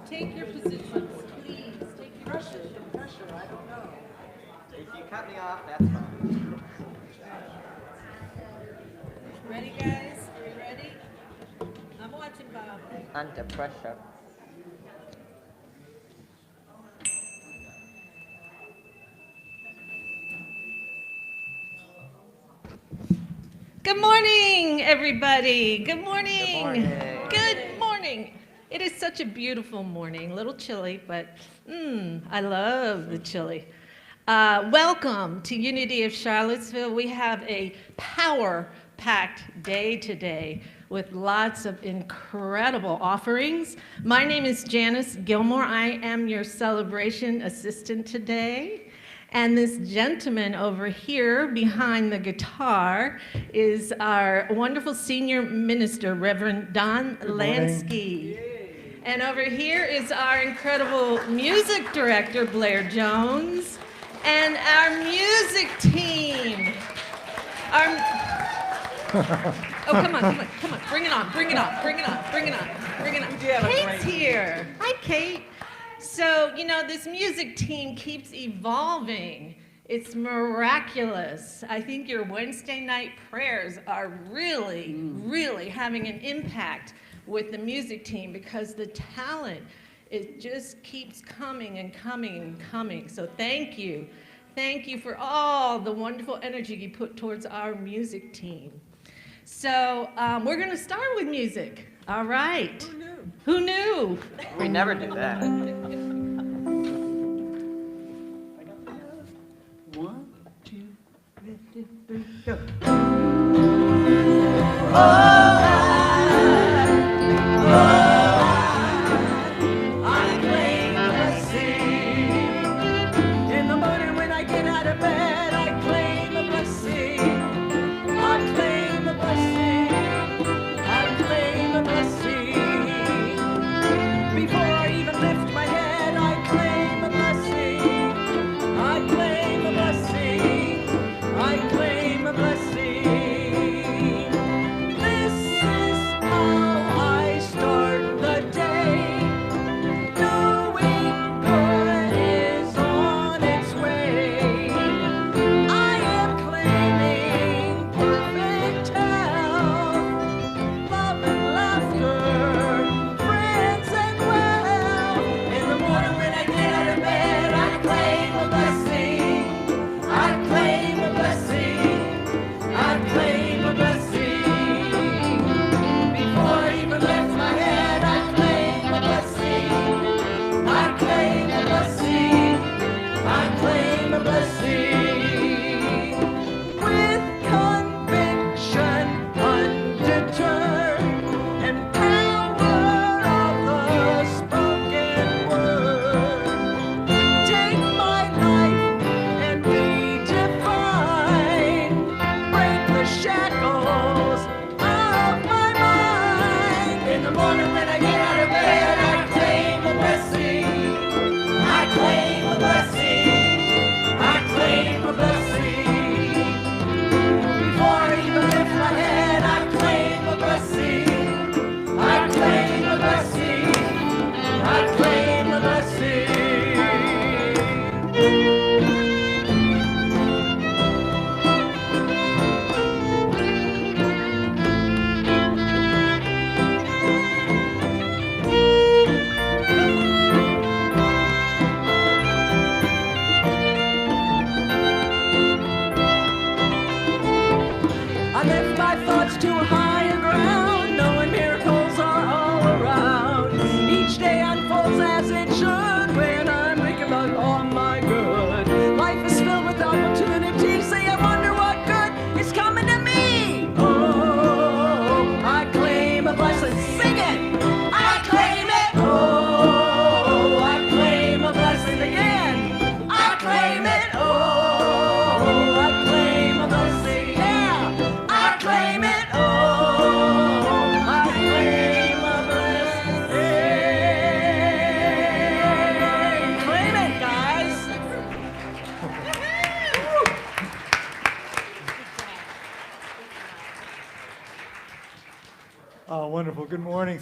Take your positions, please. Take your Pressure, I don't know. If you cut me off, that's fine. Ready, guys? Are you ready? I'm watching Bob. Under pressure. Good morning, everybody. Good morning. Good morning. Good morning. It is such a beautiful morning. A little chilly, but I love the chili. Welcome to Unity of Charlottesville. We have a power-packed day today with lots of incredible offerings. My name is Janice Gilmore. I am your celebration assistant today. And this gentleman over here behind the guitar is our wonderful senior minister, Reverend Don Lansky. And over here is our incredible music director, Blair Jones, and our music team. Oh, come on, bring it on. Kate's here. Hi, Kate. So, you know, this music team keeps evolving. It's miraculous. I think your Wednesday night prayers are really having an impact with the music team because the talent, it just keeps coming and coming. So thank you. Thank you for all the wonderful energy you put towards our music team. So we're going to start with music. All right. Who knew? We never do that. 1, 2, 3, go. I claim the blessing. In the morning when I get out of bed, I claim the blessing. I claim the blessing. I claim the blessing. Before I even lift my head, I claim the blessing. I claim the blessing. I claim the blessing.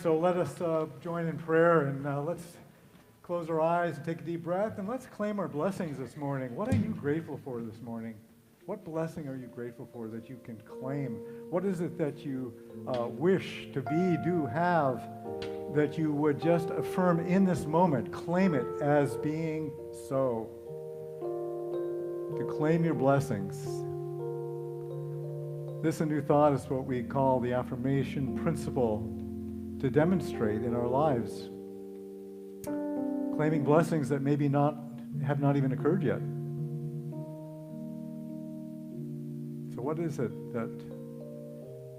so let us join in prayer, and let's close our eyes and take a deep breath, and let's claim our blessings this morning. What are you grateful for this morning? What blessing are you grateful for that you can claim? What is it that you wish to be, do, have, that you would just affirm in this moment? Claim it as being so. To claim your blessings. This A New Thought is what we call the affirmation principle to demonstrate in our lives. Claiming blessings that maybe have not even occurred yet. So what is it that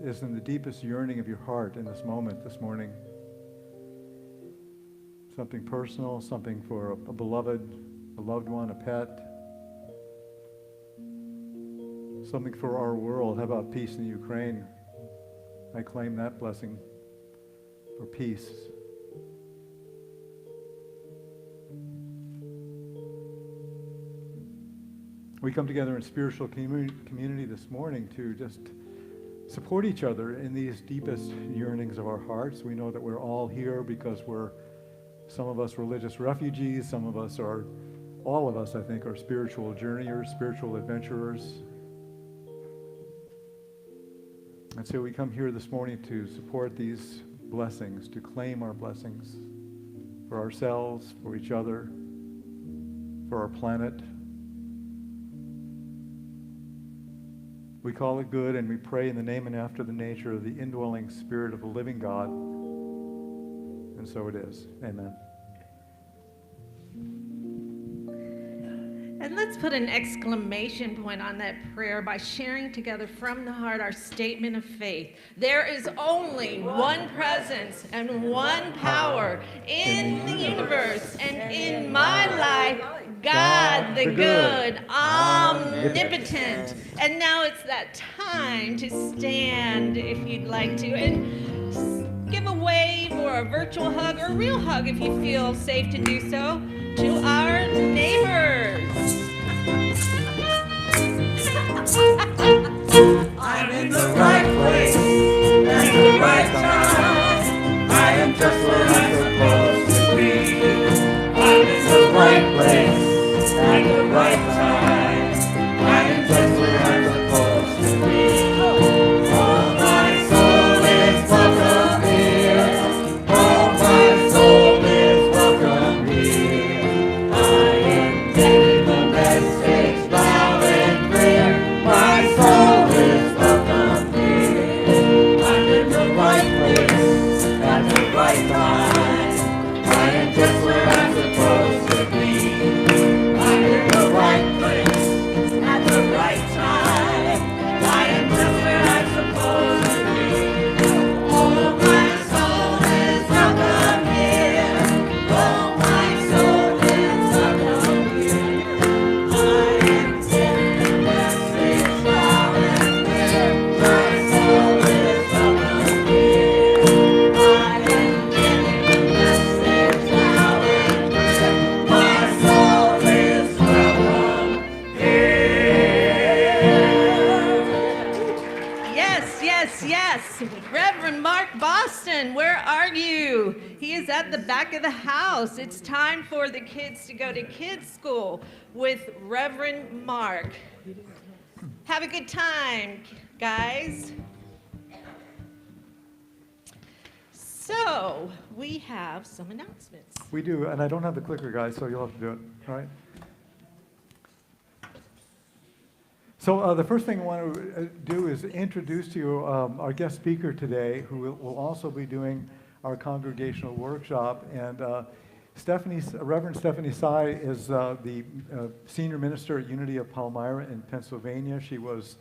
is in the deepest yearning of your heart in this moment, this morning? Something personal, something for a beloved, a loved one, a pet. Something for our world. How about peace in Ukraine? I claim that blessing for peace. We come together in spiritual community this morning to just support each other in these deepest yearnings of our hearts. We know that we're all here because some of us religious refugees, some of us are, all of us I think, are spiritual journeyers, spiritual adventurers. And so we come here this morning to support these blessings, to claim our blessings for ourselves, for each other, for our planet. We call it good, and we pray in the name and after the nature of the indwelling Spirit of the living God. And so it is. Amen. And let's put an exclamation point on that prayer by sharing together from the heart our statement of faith. There is only one presence and one power in the universe and in my life, God the good, omnipotent. And now it's that time to stand if you'd like to, and give a wave or a virtual hug or a real hug if you feel safe to do so to our neighbors. I'm in the right place at the right time. I am just where I'm supposed to be. I'm in the right place at the right time. I am just where I'm supposed to be. Oh, my soul is welcome here. Oh, my soul is welcome here. I am getting the message loud and clear. My soul is welcome here. I'm in the right place at the right time. I am just where I'm supposed to be. I'm in the right place at the right time. I am just where I'm supposed to be. Oh, my soul is welcome here. Oh, my soul is welcome here. I am getting the message loud and clear. My soul is welcome here. I am getting the message loud and clear. My soul is welcome here. Yes. Reverend Mark Boston, where are you? He is at the back of the house. It's time for the kids to go to kids' school with Reverend Mark. Have a good time, guys. So, we have some announcements. We do, and I don't have the clicker, guys, so you'll have to do it, all right? So the first thing I want to do is introduce to you our guest speaker today, who will also be doing our congregational workshop. And Reverend Stephanie Sy is the senior minister at Unity of Palmyra in Pennsylvania. She was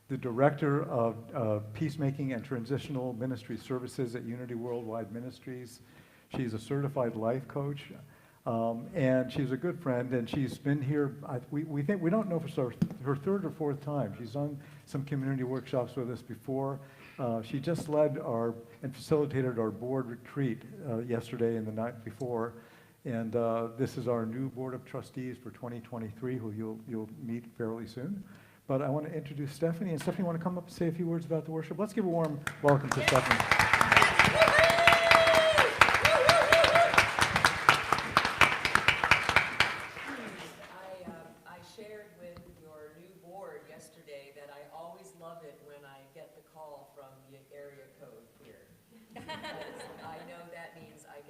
the director of peacemaking and transitional ministry services at Unity Worldwide Ministries. She's a certified life coach. And she's a good friend, and she's been here, we don't know if it's her third or fourth time. She's done some community workshops with us before. She just led and facilitated our board retreat yesterday and the night before. And this is our new board of trustees for 2023, who you'll meet fairly soon. But I want to introduce Stephanie. And Stephanie, want to come up and say a few words about the worship? Let's give a warm welcome to Stephanie.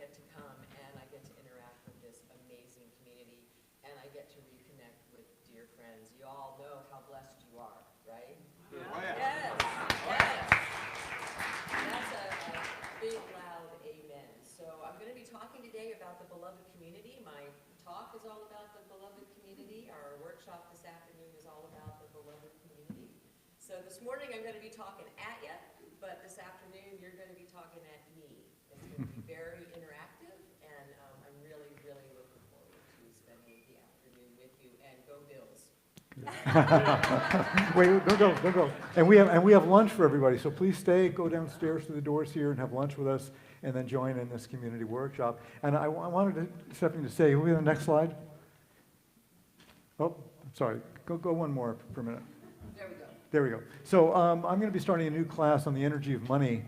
get to come and I get to interact with this amazing community and I get to reconnect with dear friends. You all know how blessed you are, right? Oh, yeah. Yes, yes. That's a big, loud amen. So I'm going to be talking today about the beloved community. My talk is all about the beloved community. Our workshop this afternoon is all about the beloved community. So this morning I'm going to be talking at you, but this afternoon you're going to be talking at me. It's going to be very interactive, and I'm really, really looking forward to spending the afternoon with you. And go Bills. Wait, don't go. And we have lunch for everybody, so please stay, go downstairs to the doors here and have lunch with us, and then join in this community workshop. And I wanted Stephanie to say, will we have the next slide? Oh, sorry, go one more for a minute. There we go. There we go. So I'm going to be starting a new class on the energy of money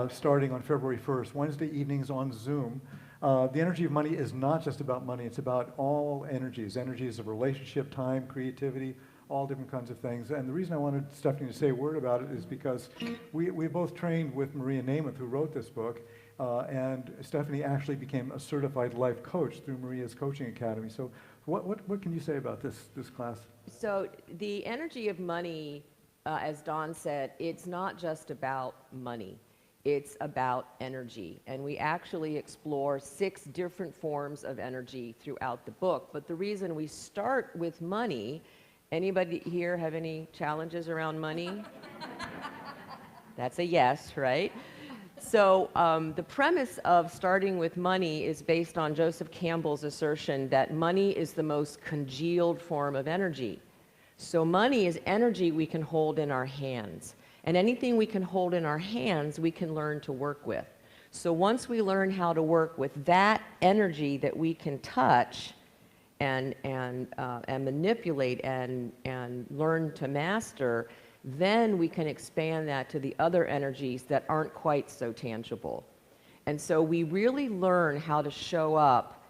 starting on February 1st, Wednesday evenings on Zoom. The energy of money is not just about money, it's about all energies of relationship, time, creativity, all different kinds of things. And the reason I wanted Stephanie to say a word about it is because we both trained with Maria Namath, who wrote this book, and Stephanie actually became a certified life coach through Maria's coaching academy. So what can you say about this class? So the energy of money, as Dawn said, it's not just about money. It's about energy. And we actually explore 6 different forms of energy throughout the book. But the reason we start with money, anybody here have any challenges around money? That's a yes, right? So the premise of starting with money is based on Joseph Campbell's assertion that money is the most congealed form of energy. So money is energy we can hold in our hands. And anything we can hold in our hands, we can learn to work with. So once we learn how to work with that energy that we can touch and manipulate and learn to master, then we can expand that to the other energies that aren't quite so tangible. And so we really learn how to show up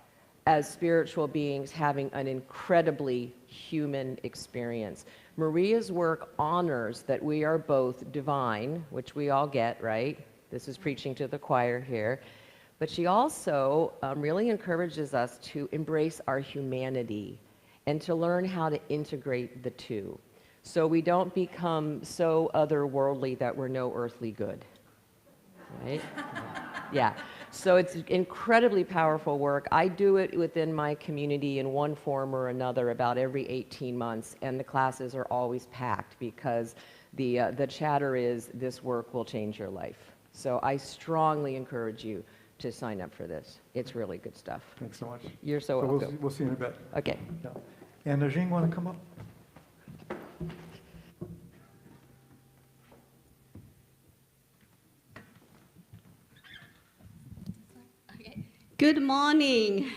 as spiritual beings having an incredibly human experience. Maria's work honors that we are both divine, which we all get, right? This is preaching to the choir here. But she also really encourages us to embrace our humanity and to learn how to integrate the two. So we don't become so otherworldly that we're no earthly good, right? Yeah. So it's incredibly powerful work. I do it within my community in one form or another about every 18 months, and the classes are always packed because the chatter is, this work will change your life. So I strongly encourage you to sign up for this. It's really good stuff. Thanks so much. You're so welcome. We'll see you in a bit. Okay. Yeah. And Najing, want to come up? Good morning.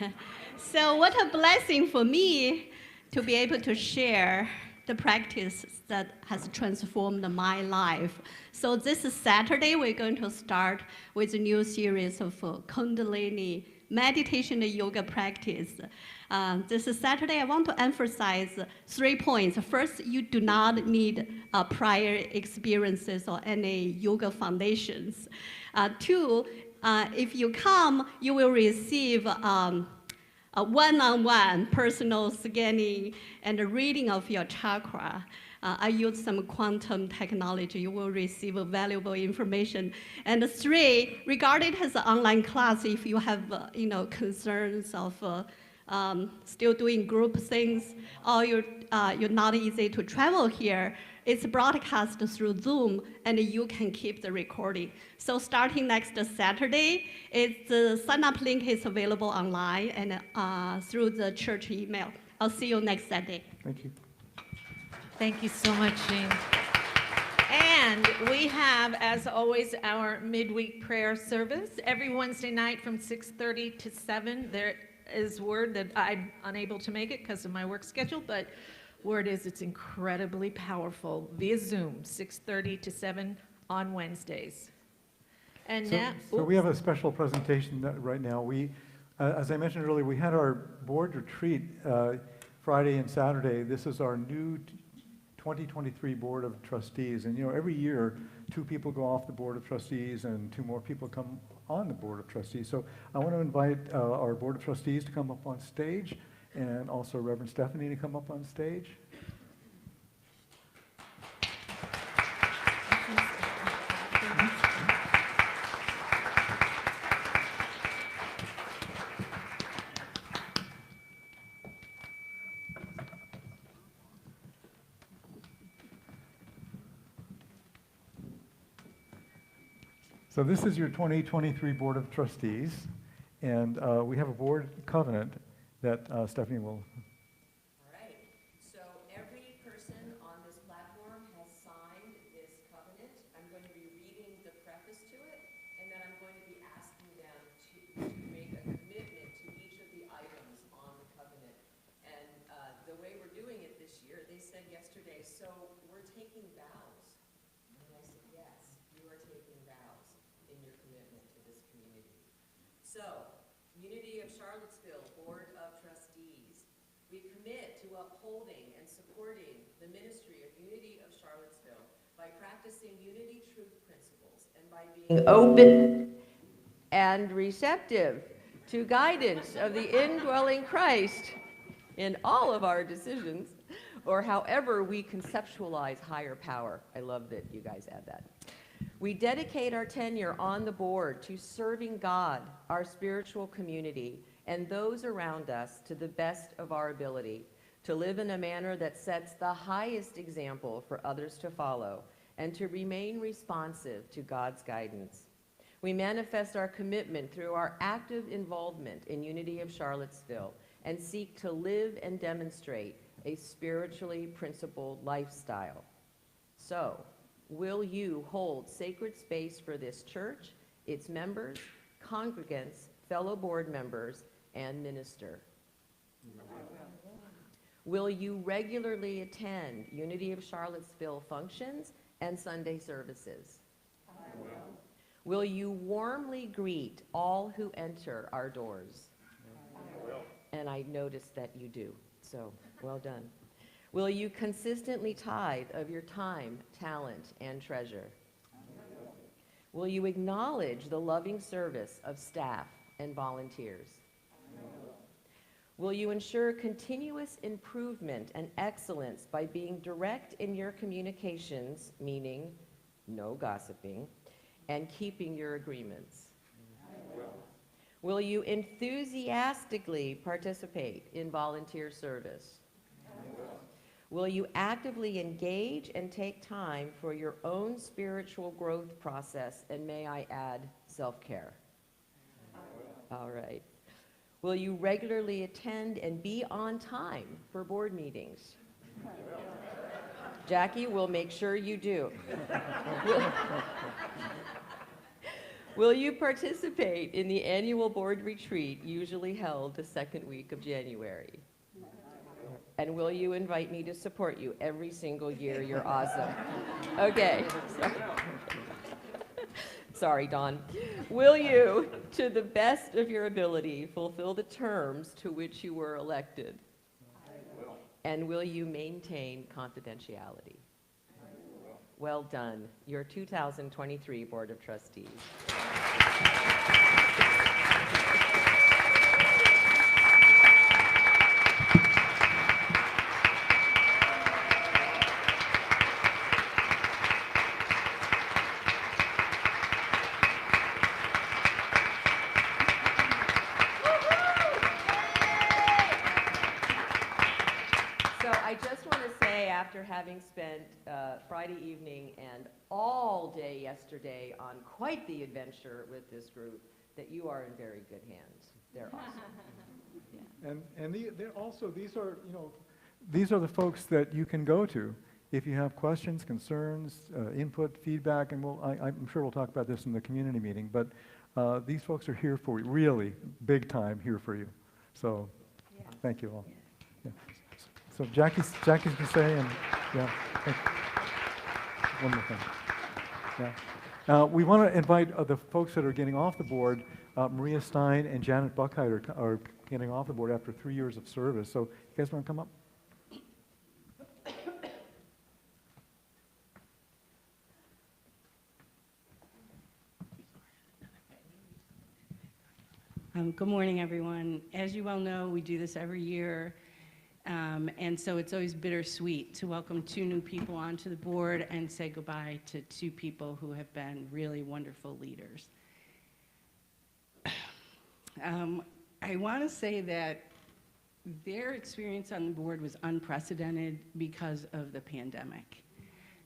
So what a blessing for me to be able to share the practice that has transformed my life. So this Saturday, we're going to start with a new series of Kundalini meditation and yoga practice. This Saturday, I want to emphasize 3 points. First, you do not need prior experiences or any yoga foundations. 2, if you come, you will receive a one-on-one personal scanning and reading of your chakra. I use some quantum technology. You will receive valuable information. And 3, regarded as an online class, if you have concerns of still doing group things, or you're not easy to travel here, it's broadcast through Zoom, and you can keep the recording. So starting next Saturday, the sign-up link is available online and through the church email. I'll see you next Saturday. Thank you. Thank you so much, Jean. And we have, as always, our midweek prayer service every Wednesday night from 6:30 to 7. There is word that I'm unable to make it because of my work schedule, but word is it's incredibly powerful via Zoom, 6:30 to 7 on Wednesdays. And now, So we have a special presentation right now. We, as I mentioned earlier, we had our board retreat Friday and Saturday. This is our new 2023 Board of Trustees. And every year 2 people go off the Board of Trustees and 2 more people come on the Board of Trustees. So I want to invite our Board of Trustees to come up on stage, and also Reverend Stephanie to come up on stage. So this is your 2023 Board of Trustees, and we have a board covenant that Stephanie will. All right. So every person on this platform has signed this covenant. I'm going to be reading the preface to it, and then I'm going to be asking them to make a commitment to each of the items on the covenant. And the way we're doing it this year, they said yesterday, so we're taking vows. And I said, yes, you are taking vows in your commitment to this community. So, Unity of Charlottesville Board of Trustees, we commit to upholding and supporting the ministry of Unity of Charlottesville by practicing unity truth principles and by being open and receptive to guidance of the indwelling Christ in all of our decisions, or however we conceptualize higher power. I love that you guys add that. We dedicate our tenure on the board to serving God, our spiritual community, and those around us to the best of our ability, to live in a manner that sets the highest example for others to follow, and to remain responsive to God's guidance. We manifest our commitment through our active involvement in Unity of Charlottesville and seek to live and demonstrate a spiritually principled lifestyle. So, will you hold sacred space for this church, its members, congregants, fellow board members, and minister? Will you regularly attend Unity of Charlottesville functions and Sunday services? Will you warmly greet all who enter our doors? And I noticed that you do, so well done. Will you consistently tithe of your time, talent, and treasure? Will you acknowledge the loving service of staff and volunteers? Will you ensure continuous improvement and excellence by being direct in your communications, meaning no gossiping, and keeping your agreements? Will you enthusiastically participate in volunteer service? Will you actively engage and take time for your own spiritual growth process, and may I add, self-care? All right. Will you regularly attend and be on time for board meetings? Jackie will make sure you do. Will you participate in the annual board retreat usually held the second week of January? And will you invite me to support you every single year? You're awesome. Okay. Sorry, Dawn. Will you, to the best of your ability, fulfill the terms to which you were elected? I will. And will you maintain confidentiality? I will. Well done. Your 2023 Board of Trustees. After having spent Friday evening and all day yesterday on quite the adventure with this group, that you are in very good hands. They're awesome. Yeah. And they're also, these are the folks that you can go to if you have questions, concerns, input, feedback, and I'm sure we'll talk about this in the community meeting, but these folks are here for you, really big time here for you. So thank you all. Yeah. So Jackie's going to say, and yeah, one more thing. Yeah. We want to invite the folks that are getting off the board. Maria Stein and Janet Buckheit are getting off the board after 3 years of service. So you guys want to come up? Good morning, everyone. As you well know, we do this every year, and so it's always bittersweet to welcome 2 new people onto the board and say goodbye to 2 people who have been really wonderful leaders. I want to say that their experience on the board was unprecedented because of the pandemic.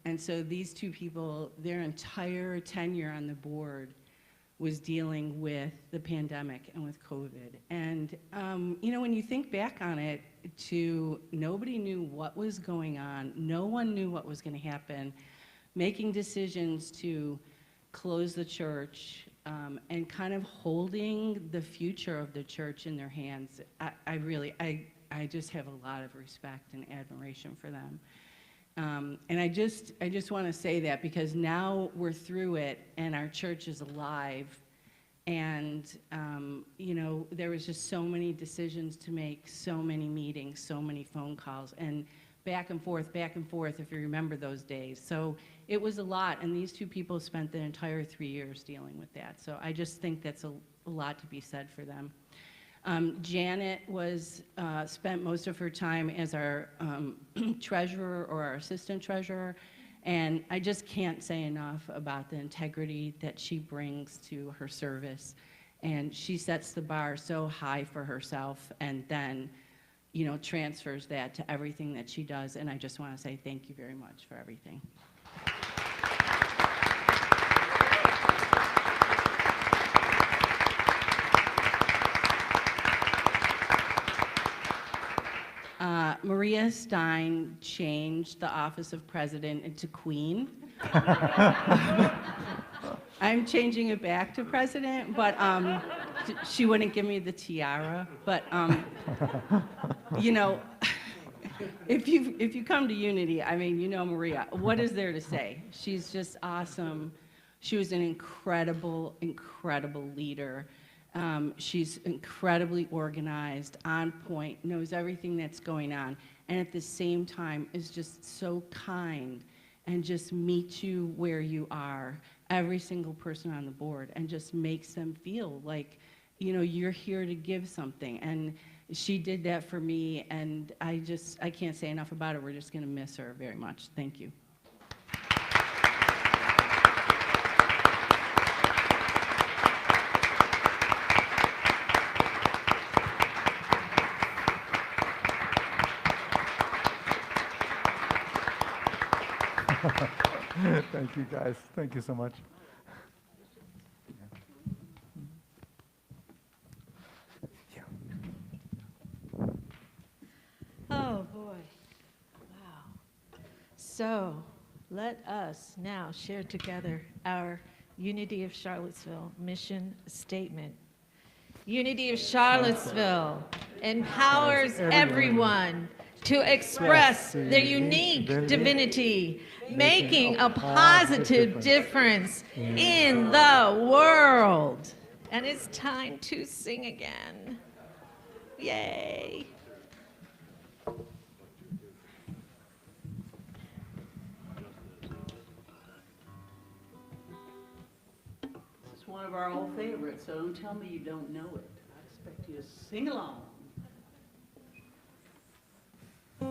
And so these 2 people, their entire tenure on the board was dealing with the pandemic and with COVID. And, you know, when you think back on it, nobody knew what was going on, no one knew what was going to happen, making decisions to close the church and kind of holding the future of the church in their hands. I just have a lot of respect and admiration for them. And I just want to say that because now we're through it and our church is alive, and you know, there was just so many decisions to make, so many meetings, so many phone calls, and back and forth, if you remember those days. So it was a lot, and these 2 people spent the entire 3 years dealing with that. So I just think that's a lot to be said for them. Janet spent most of her time as our treasurer or our assistant treasurer, and I just can't say enough about the integrity that she brings to her service. And she sets the bar so high for herself and then, you know, transfers that to everything that she does. And I just want to say thank you very much for everything. Maria Stein changed the office of president into queen. I'm changing it back to president, but she wouldn't give me the tiara. But you know, if you come to Unity, I mean, you know Maria. What is there to say? She's just awesome. She was an incredible, incredible leader. She's incredibly organized, on point, knows everything that's going on, and at the same time is just so kind and just meets you where you are, every single person on the board, and just makes them feel like, you know, you're here to give something. And she did that for me, and I can't say enough about it. We're just going to miss her very much. Thank you. Thank you, guys. Thank you so much. Oh, boy. Wow. So let us now share together our Unity of Charlottesville mission statement. Unity of Charlottesville empowers everyone to express their unique divinity, making a positive difference in the world. And it's time to sing again. Yay. This is one of our old favorites, so don't tell me you don't know it. I expect you to sing along. To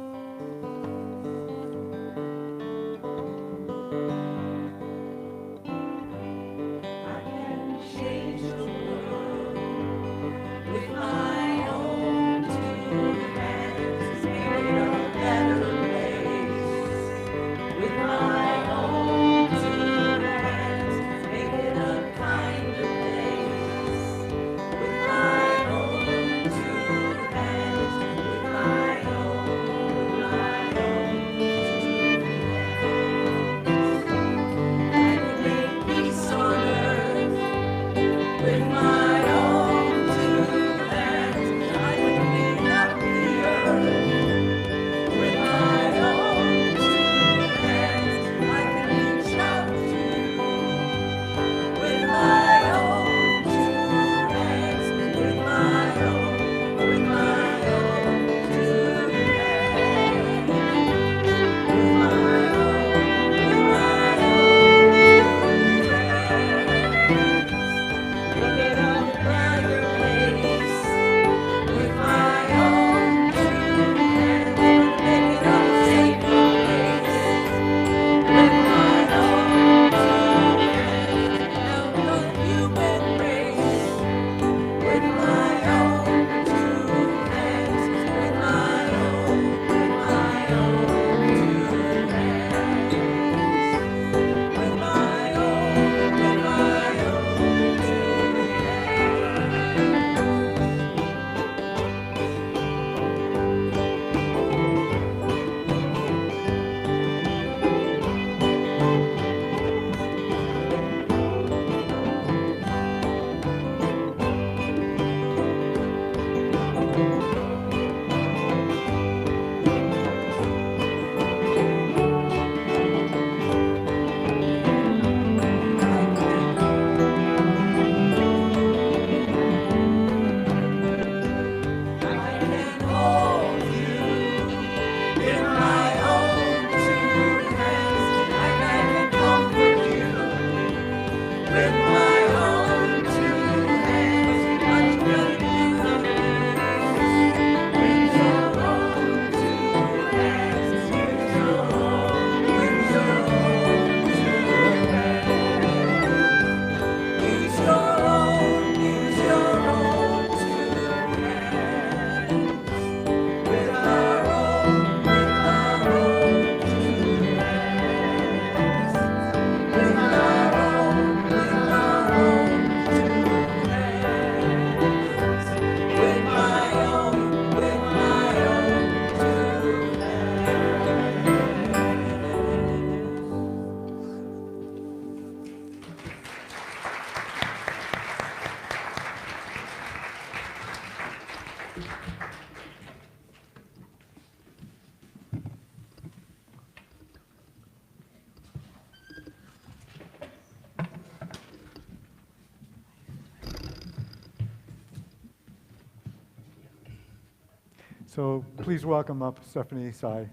So please welcome up Stephanie Tsai.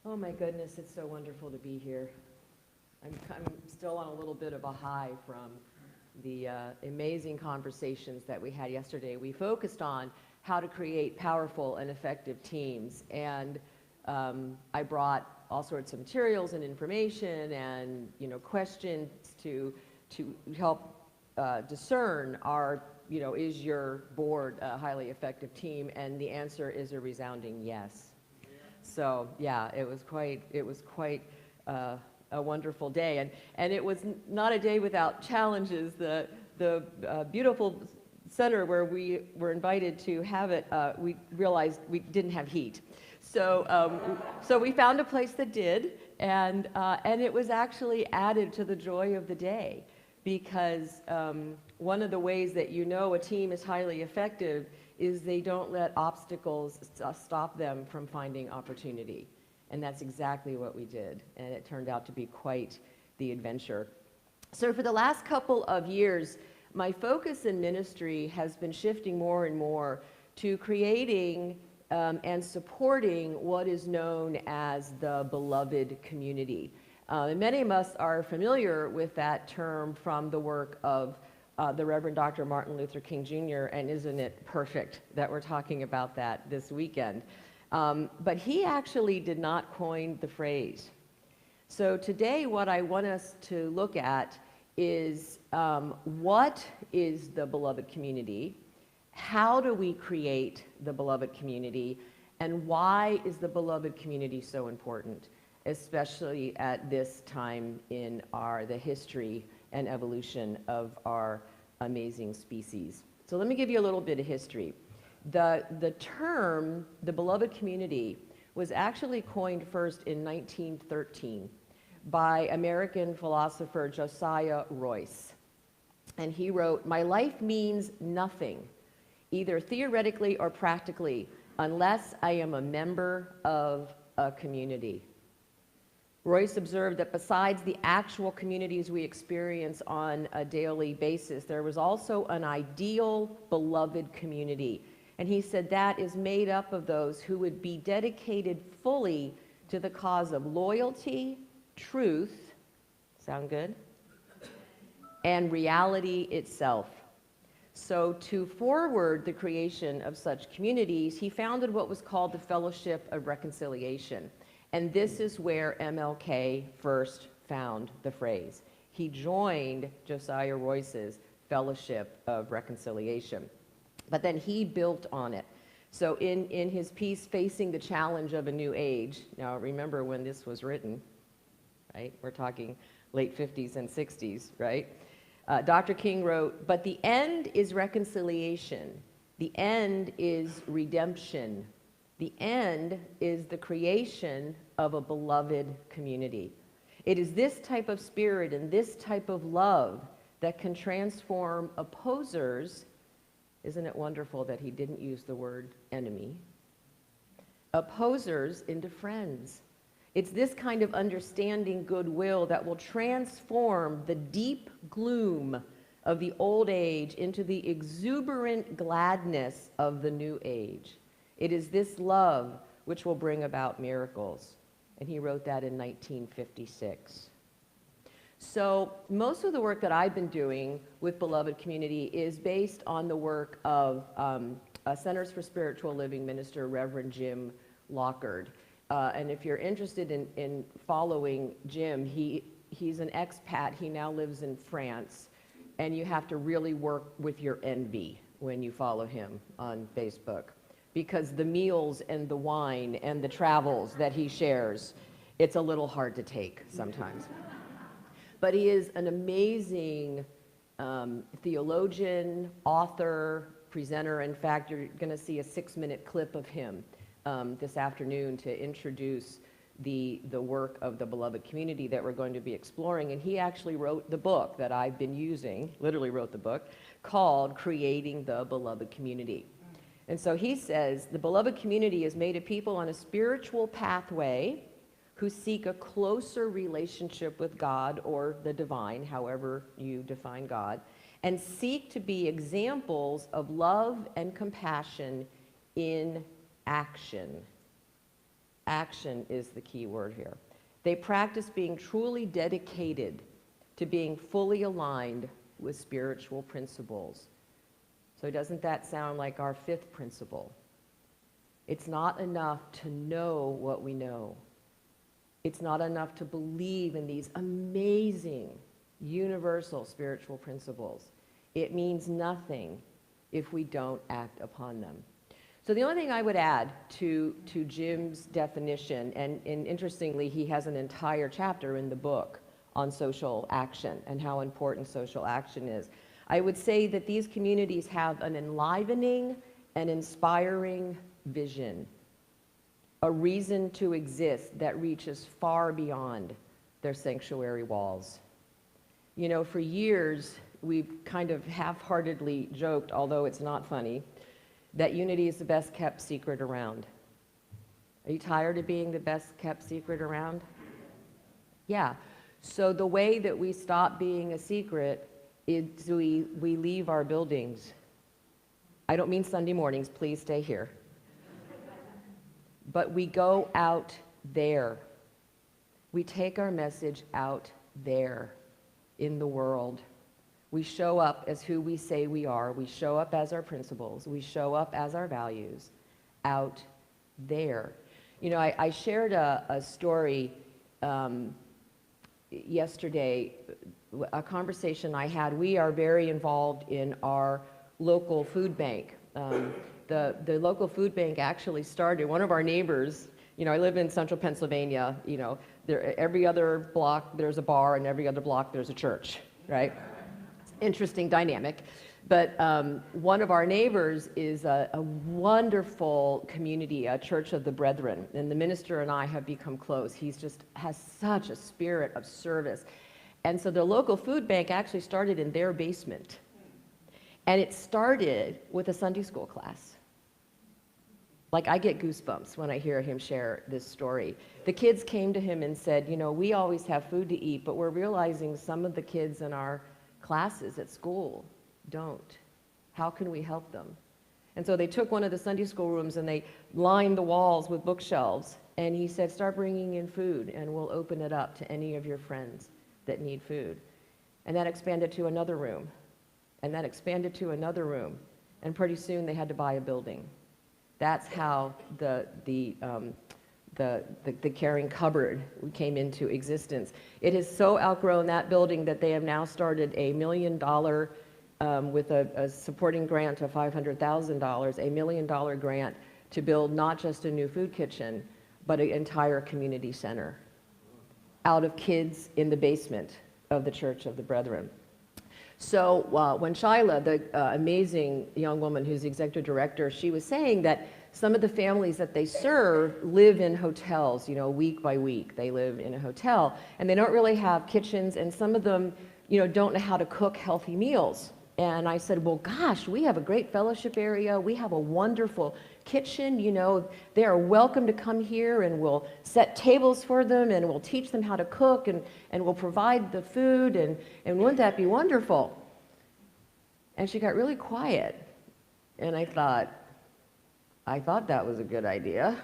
Oh my goodness, it's so wonderful to be here. I'm still on a little bit of a high from the amazing conversations that we had yesterday. We focused on how to create powerful and effective teams, and I brought all sorts of materials and information and questions to help discern is your board a highly effective team, and the answer is a resounding yes. So yeah, it was quite a wonderful day, and it was not a day without challenges. The beautiful center where we were invited to have it, we realized we didn't have heat, so we found a place that did, and it was actually added to the joy of the day, because one of the ways that a team is highly effective is they don't let obstacles stop them from finding opportunity. And that's exactly what we did. And it turned out to be quite the adventure. So for the last couple of years, my focus in ministry has been shifting more and more to creating and supporting what is known as the beloved community. And many of us are familiar with that term from the work of the Reverend Dr. Martin Luther King Jr., and isn't it perfect that we're talking about that this weekend? But he actually did not coin the phrase. So today what I want us to look at is what is the beloved community, how do we create the beloved community, and why is the beloved community so important, especially at this time in the history and evolution of our amazing species. So let me give you a little bit of history. The term, the beloved community, was actually coined first in 1913 by American philosopher Josiah Royce. And he wrote, "My life means nothing, either theoretically or practically, unless I am a member of a community." Royce observed that besides the actual communities we experience on a daily basis, there was also an ideal beloved community. And he said that is made up of those who would be dedicated fully to the cause of loyalty, truth, sound good? And reality itself. So to forward the creation of such communities, he founded what was called the Fellowship of Reconciliation. And this is where MLK first found the phrase. He joined Josiah Royce's Fellowship of Reconciliation. But then he built on it. So in his piece, Facing the Challenge of a New Age, now remember when this was written, right? We're talking late 50s and 60s, right? Dr. King wrote, "But the end is reconciliation. The end is redemption. The end is the creation of a beloved community. It is this type of spirit and this type of love that can transform opposers," isn't it wonderful that he didn't use the word enemy, "opposers into friends. It's this kind of understanding goodwill that will transform the deep gloom of the old age into the exuberant gladness of the new age. It is this love which will bring about miracles." And he wrote that in 1956. So most of the work that I've been doing with Beloved Community is based on the work of Centers for Spiritual Living Minister Reverend Jim Lockard. And if you're interested in following Jim, he's an expat. He now lives in France. And you have to really work with your envy when you follow him on Facebook, because the meals and the wine and the travels that he shares, it's a little hard to take sometimes. But he is an amazing theologian, author, presenter. In fact, you're going to see a 6-minute clip of him this afternoon to introduce the work of the Beloved Community that we're going to be exploring. And he actually wrote the book that I've been using, literally wrote the book, called Creating the Beloved Community. And so he says, the beloved community is made of people on a spiritual pathway who seek a closer relationship with God or the divine, however you define God, and seek to be examples of love and compassion in action. Action is the key word here. They practice being truly dedicated to being fully aligned with spiritual principles. So doesn't that sound like our fifth principle? It's not enough to know what we know. It's not enough to believe in these amazing, universal spiritual principles. It means nothing if we don't act upon them. So the only thing I would add to Jim's definition, and interestingly, he has an entire chapter in the book on social action and how important social action is. I would say that these communities have an enlivening and inspiring vision, a reason to exist that reaches far beyond their sanctuary walls. You know, for years, we've kind of half-heartedly joked, although it's not funny, that unity is the best kept secret around. Are you tired of being the best kept secret around? Yeah. So the way that we stop being a secret is we leave our buildings. I don't mean Sunday mornings, please stay here. But we go out there. We take our message out there in the world. We show up as who we say we are. We show up as our principles. We show up as our values out there. You know, I shared a story yesterday, a conversation I had. We are very involved in our local food bank. The local food bank actually started, one of our neighbors, you know, I live in central Pennsylvania, you know, every other block there's a bar and every other block there's a church, right? Interesting dynamic. But one of our neighbors is a wonderful community, a Church of the Brethren, and the minister and I have become close. He's just has such a spirit of service. And so the local food bank actually started in their basement. And it started with a Sunday school class. Like, I get goosebumps when I hear him share this story. The kids came to him and said, you know, we always have food to eat, but we're realizing some of the kids in our classes at school don't. How can we help them? And so they took one of the Sunday school rooms and they lined the walls with bookshelves. And he said, start bringing in food and we'll open it up to any of your friends that need food. And that expanded to another room. And that expanded to another room. And pretty soon they had to buy a building. That's how the caring cupboard came into existence. It has so outgrown that building that they have now started $1 million with a supporting grant of $500,000, $1 million grant to build not just a new food kitchen, but an entire community center out of kids in the basement of the Church of the Brethren. So when Shyla, the amazing young woman who's the executive director, she was saying that some of the families that they serve live in hotels, you know, week by week. They live in a hotel, and they don't really have kitchens, and some of them, you know, don't know how to cook healthy meals. And I said, well, gosh, we have a great fellowship area. We have a wonderful kitchen. You know, they are welcome to come here, and we'll set tables for them, and we'll teach them how to cook, and we'll provide the food, and wouldn't that be wonderful? And she got really quiet, and I thought that was a good idea.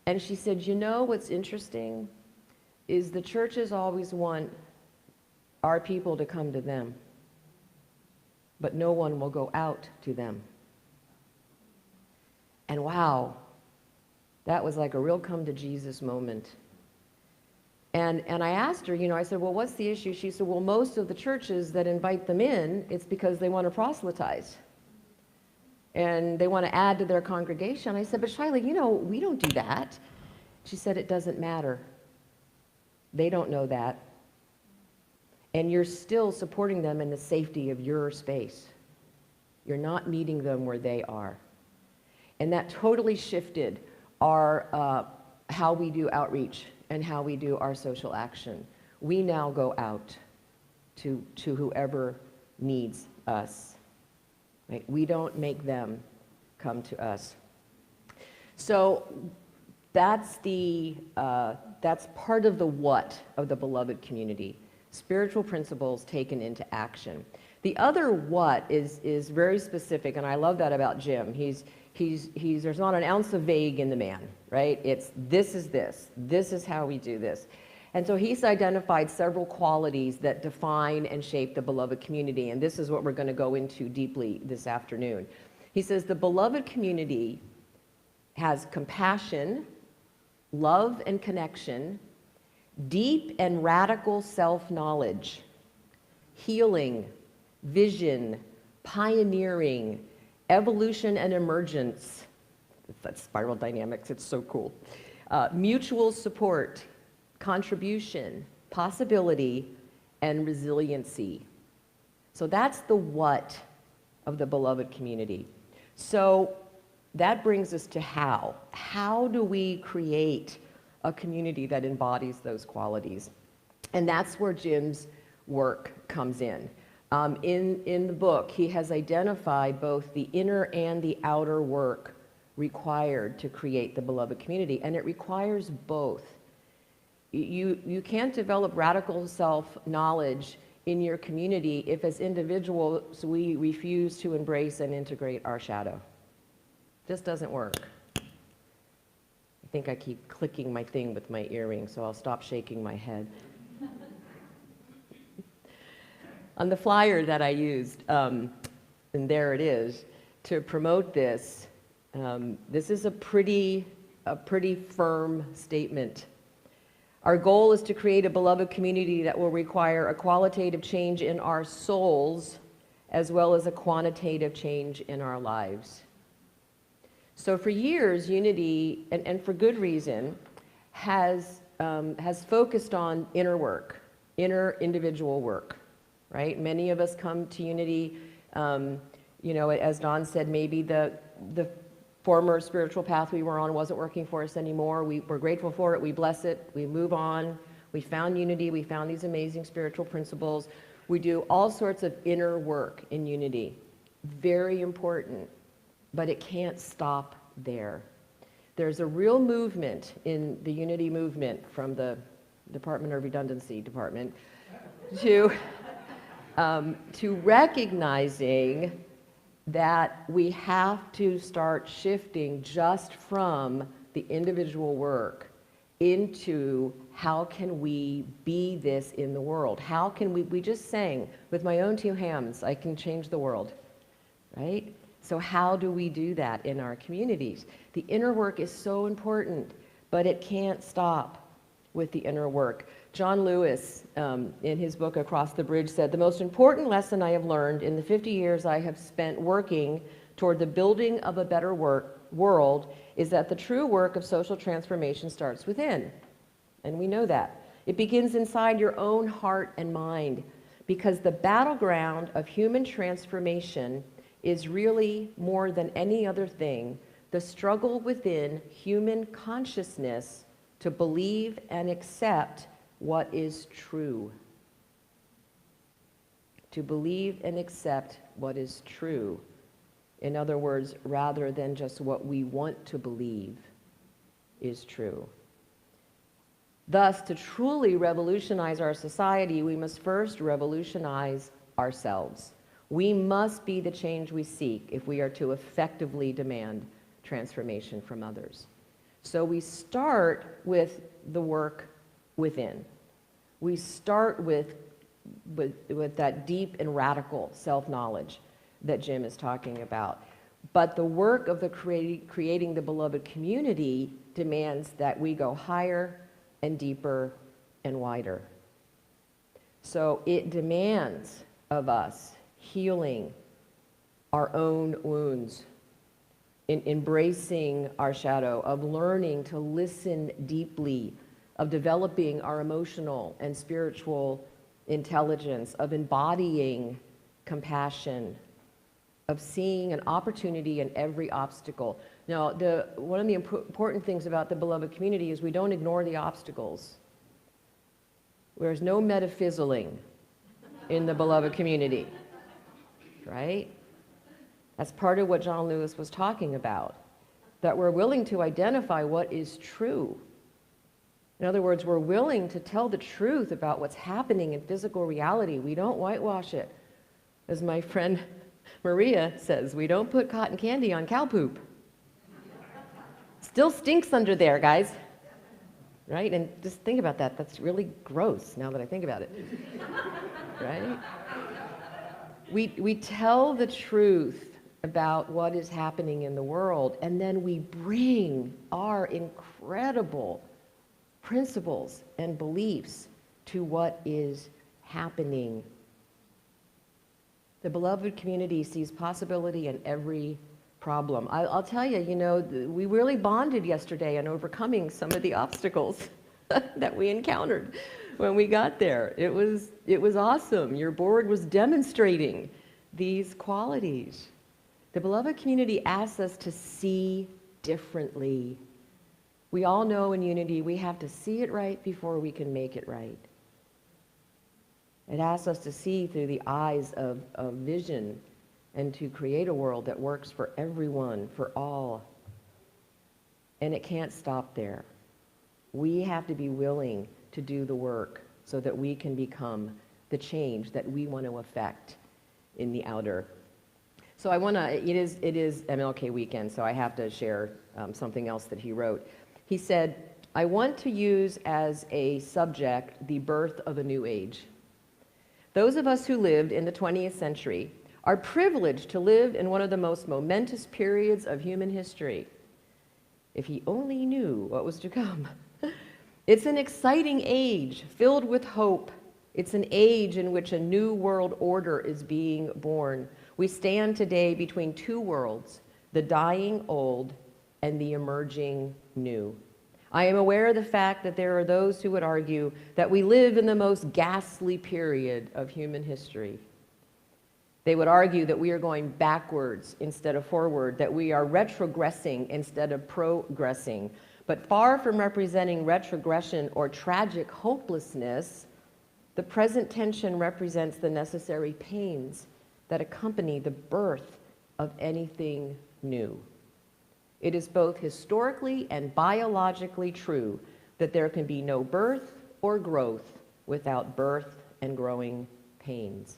And she said, you know what's interesting is the churches always want our people to come to them, but no one will go out to them. And wow, that was like a real come to Jesus moment. And I asked her, you know, I said, well, what's the issue? She said, well, most of the churches that invite them in, it's because they want to proselytize. And they want to add to their congregation. I said, but Shyla, you know, we don't do that. She said, it doesn't matter. They don't know that. And you're still supporting them in the safety of your space. You're not meeting them where they are. And that totally shifted our how we do outreach and how we do our social action. We now go out to whoever needs us. Right? We don't make them come to us. So that's part of the what of the beloved community. Spiritual principles taken into action. The other what is very specific, and I love that about Jim. There's not an ounce of vague in the man, right? It's this is how we do this. And so he's identified several qualities that define and shape the beloved community, and this is what we're going to go into deeply this afternoon. He says the beloved community has compassion, love and connection, deep and radical self-knowledge, healing, vision, pioneering, evolution and emergence. That's spiral dynamics, it's so cool. Mutual support, contribution, possibility, and resiliency. So that's the what of the beloved community. So that brings us to how. How do we create a community that embodies those qualities? And that's where Jim's work comes in. In the book, he has identified both the inner and the outer work required to create the beloved community, and it requires both. You can't develop radical self-knowledge in your community if as individuals we refuse to embrace and integrate our shadow. Just doesn't work. I think I keep clicking my thing with my earring, so I'll stop shaking my head. On the flyer that I used, and there it is, to promote this, this is a pretty firm statement. Our goal is to create a beloved community that will require a qualitative change in our souls as well as a quantitative change in our lives. So for years, Unity, and for good reason, has focused on inner work, inner individual work, right? Many of us come to Unity, as Don said, maybe the former spiritual path we were on wasn't working for us anymore. We're grateful for it, we bless it, we move on. We found Unity, we found these amazing spiritual principles. We do all sorts of inner work in Unity. Very important, but it can't stop there. There's a real movement in the Unity movement from the Department of Redundancy Department to recognizing that we have to start shifting just from the individual work into how can we be this in the world? How can we just sang, with my own two hands, I can change the world, right? So how do we do that in our communities? The inner work is so important, but it can't stop with the inner work. John Lewis, in his book Across the Bridge, said, "The most important lesson I have learned in the 50 years I have spent working toward the building of a better world is that the true work of social transformation starts within." And we know that. It begins inside your own heart and mind, because the battleground of human transformation is really, more than any other thing, the struggle within human consciousness to believe and accept what is true. To believe and accept what is true. In other words, rather than just what we want to believe is true. Thus, to truly revolutionize our society, we must first revolutionize ourselves. We must be the change we seek if we are to effectively demand transformation from others. So we start with the work within. We start with that deep and radical self-knowledge that Jim is talking about. But the work of creating the beloved community demands that we go higher and deeper and wider. So it demands of us healing our own wounds, in embracing our shadow, of learning to listen deeply, of developing our emotional and spiritual intelligence, of embodying compassion, of seeing an opportunity in every obstacle. Now, one of the important things about the beloved community is we don't ignore the obstacles. There's no metaphysiling in the beloved community, right? That's part of what John Lewis was talking about. that we're willing to identify what is true. In other words, we're willing to tell the truth about what's happening in physical reality. We don't whitewash it. As my friend Maria says, we don't put cotton candy on cow poop. Still stinks under there, guys. Right? And just think about that. That's really gross now that I think about it. Right? We tell the truth about what is happening in the world, and then we bring our incredible principles and beliefs to what is happening. The beloved community sees possibility in every problem. I'll tell you, we really bonded yesterday in overcoming some of the obstacles that we encountered when we got there. It was awesome. Your board was demonstrating these qualities. The beloved community asks us to see differently. We all know in unity we have to see it right before we can make it right. It asks us to see through the eyes of vision and to create a world that works for everyone, for all. And it can't stop there. We have to be willing to do the work so that we can become the change that we want to affect in the outer. So it is MLK weekend, so I have to share something else that he wrote. He said, I want to use as a subject the birth of a new age. Those of us who lived in the 20th century are privileged to live in one of the most momentous periods of human history. If he only knew what was to come. It's an exciting age filled with hope. It's an age in which a new world order is being born. We stand today between two worlds, the dying old and the emerging new. I am aware of the fact that there are those who would argue that we live in the most ghastly period of human history. They would argue that we are going backwards instead of forward, that we are retrogressing instead of progressing. But far from representing retrogression or tragic hopelessness, the present tension represents the necessary pains that accompany the birth of anything new. It is both historically and biologically true that there can be no birth or growth without birth and growing pains.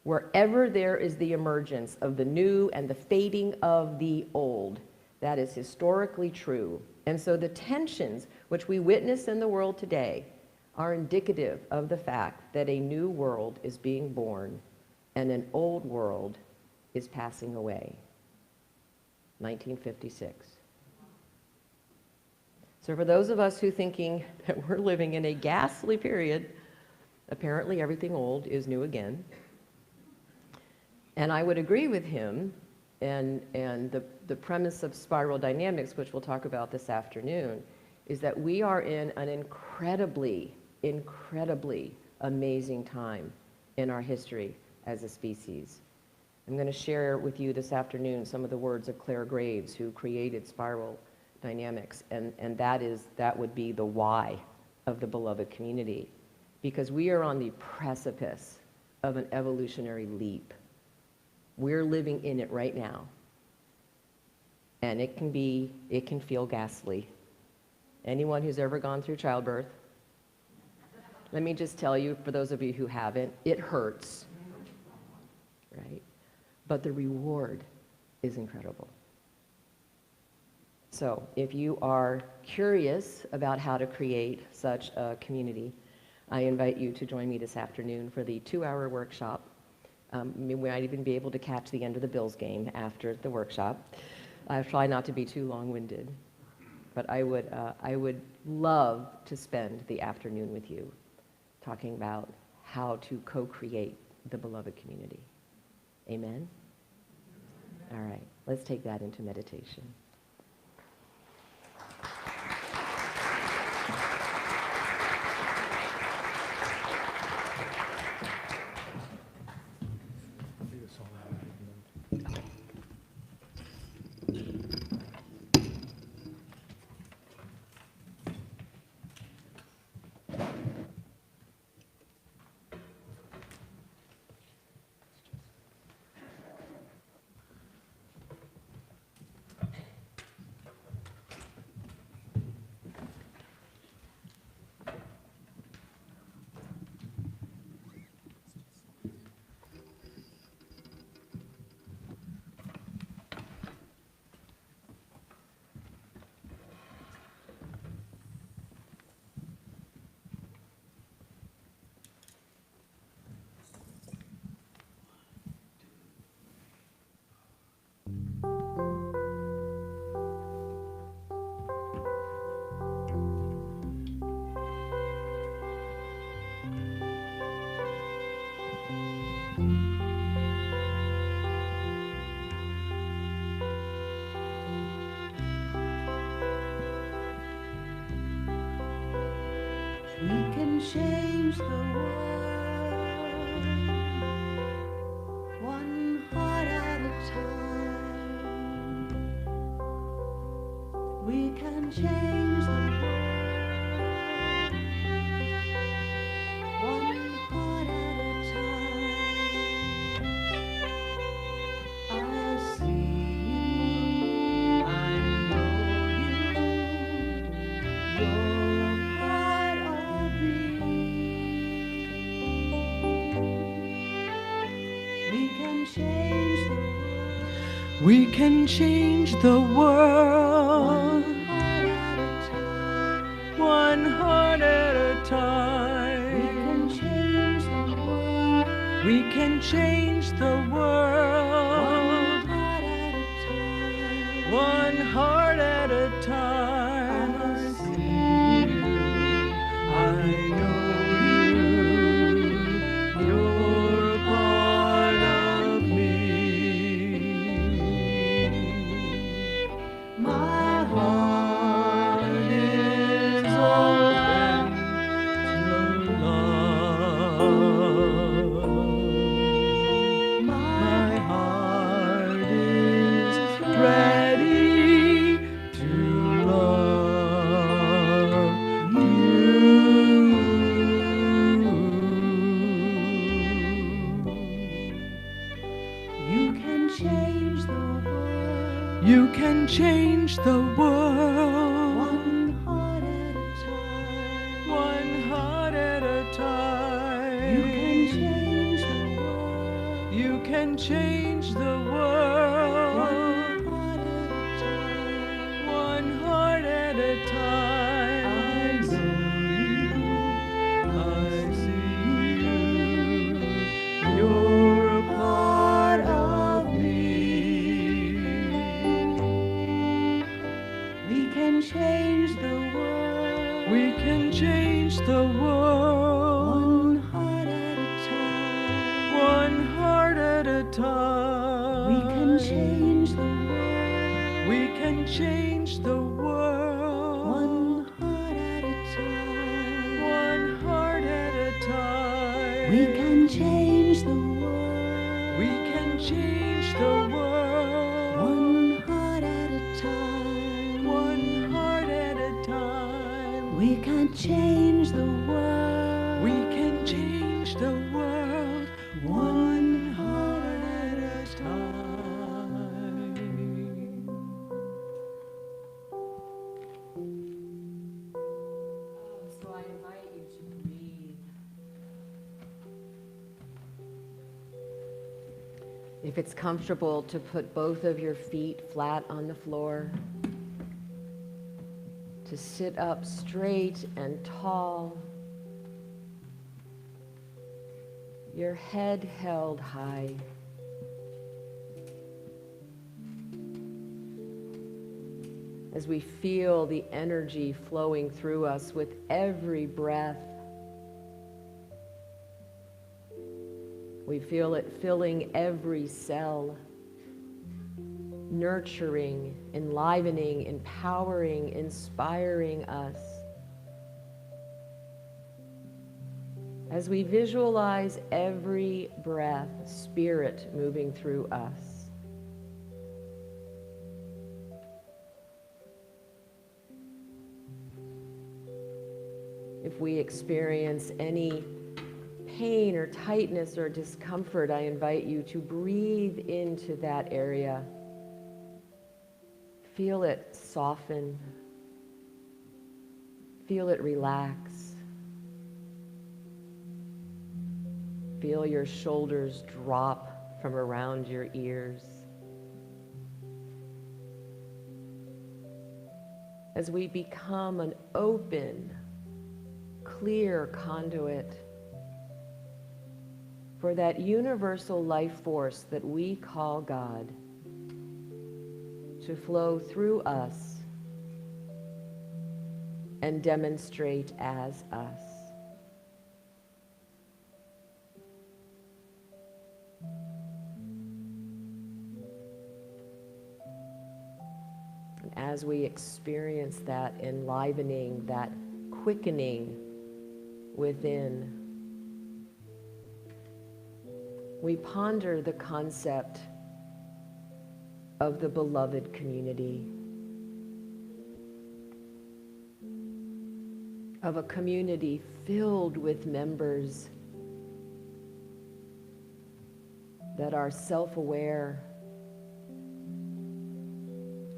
Wherever there is the emergence of the new and the fading of the old, that is historically true. And so the tensions which we witness in the world today are indicative of the fact that a new world is being born and an old world is passing away. 1956. So for those of us who thinking that we're living in a ghastly period, apparently everything old is new again. And I would agree with him, and the premise of spiral dynamics, which we'll talk about this afternoon, is that we are in an incredibly amazing time in our history as a species. I'm going to share with you this afternoon some of the words of Claire Graves, who created spiral dynamics, and that would be the why of the beloved community, because we are on the precipice of an evolutionary leap. We're living in it right now, and it can feel ghastly. Anyone who's ever gone through childbirth, let me just tell you, for those of you who haven't, it hurts, right? But the reward is incredible. So if you are curious about how to create such a community, I invite you to join me this afternoon for the 2-hour workshop. We might even be able to catch the end of the Bills game after the workshop. I'll try not to be too long-winded, but I would love to spend the afternoon with you talking about how to co-create the beloved community. Amen? All right, let's take that into meditation. We can change the world one heart at a time. We can change the world one heart at a time. I see you, I know you, you're a part of me. We can change the world. We can change the world One heart at a time. one heart at a time. We can change the world. We can change the world One heart at a time. one heart at a time. I see you, I know you, you're a part of me. My heart is open to love. My heart is ready to love you. You can change the world. You can change the world One heart at a time. one heart at a time. You can change the world. You can change the world One heart at a time. one heart at a time. I see you, I see you, you're a part of me. We can change the world. We can change the world One heart at a time. one heart at a time. We can change the world. We can change the world One heart at a time. one heart at a time. We can change the world. We can change the world One heart at a time. one heart at a time. We can change the world. We can change the world One heart at a time. So I invite you to breathe. If it's comfortable to put both of your feet flat on the floor, to sit up straight and tall, your head held high. As we feel the energy flowing through us with every breath, we feel it filling every cell, nurturing, enlivening, empowering, inspiring us. As we visualize every breath, spirit moving through us. If we experience any pain or tightness or discomfort, I invite you to breathe into that area. Feel it soften. Feel it relax. Feel your shoulders drop from around your ears. As we become an open, clear conduit for that universal life force that we call God to flow through us and demonstrate as us. as we experience that enlivening, that quickening within, we ponder the concept of the beloved community, of a community filled with members that are self-aware,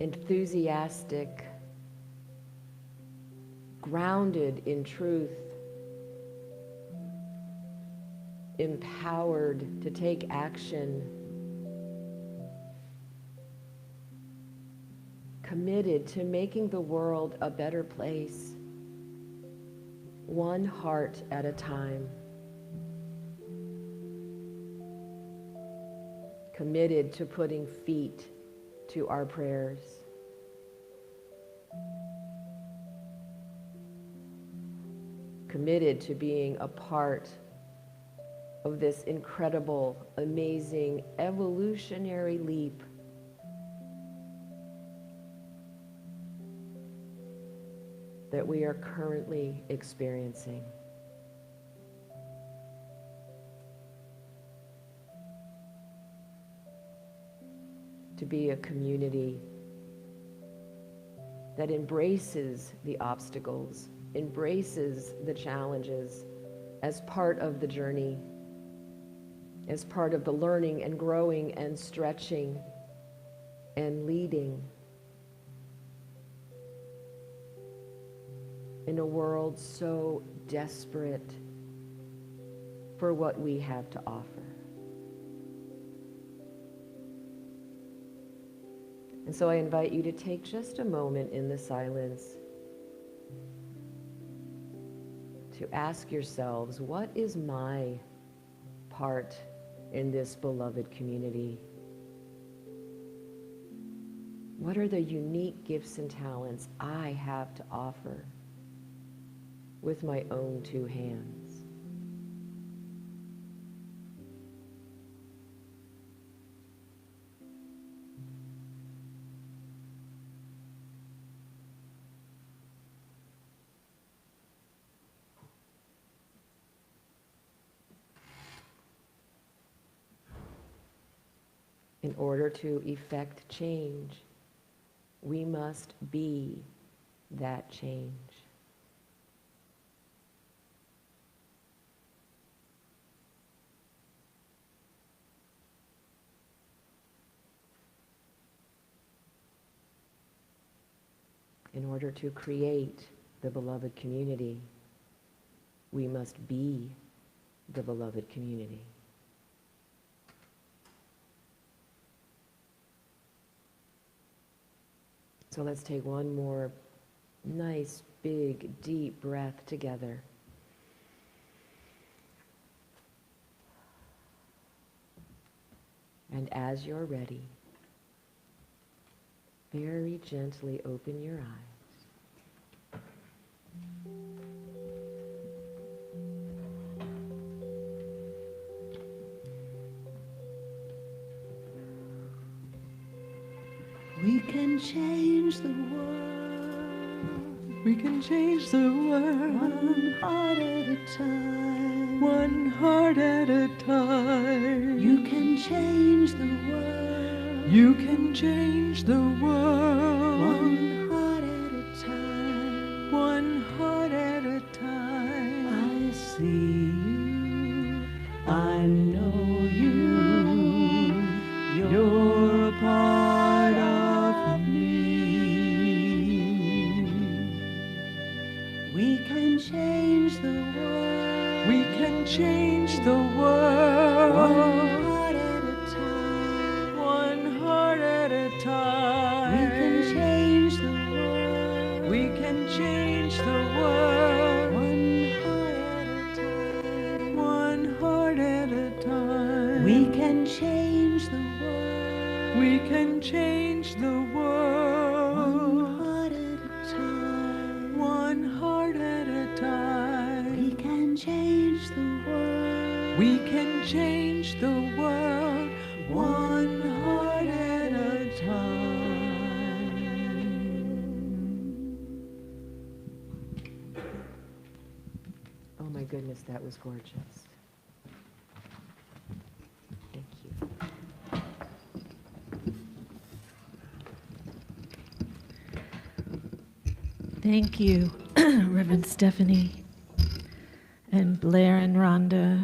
enthusiastic, grounded in truth, empowered to take action, committed to making the world a better place, one heart at a time, committed to putting feet to our prayers, committed to being a part of this incredible, amazing, evolutionary leap that we are currently experiencing. To be a community that embraces the obstacles, embraces the challenges as part of the journey, as part of the learning and growing and stretching and leading in a world so desperate for what we have to offer. And so I invite you to take just a moment in the silence to ask yourselves, what is my part in this beloved community? What are the unique gifts and talents I have to offer with my own two hands? In order to effect change, we must be that change. In order to create the beloved community, we must be the beloved community. So let's take one more nice, big, deep breath together. And as you're ready, very gently open your eyes. We can change the world. We can change the world. One heart at a time. One heart at a time. You can change the world. You can change the world. One heart at a time. One heart at a time. I see you. I know you. You're a part of me. We can change the world. We can change the world. One heart at a time. One heart at a time. We can change the world. We can change the world. One heart at a time. One heart at a time. We can change the world. We can change the world. One heart at a time. One heart at a time. We can change the world. We can change the world. One heart at a time. goodness, that was gorgeous. Thank you. Thank you, Reverend Stephanie and Blair and Rhonda,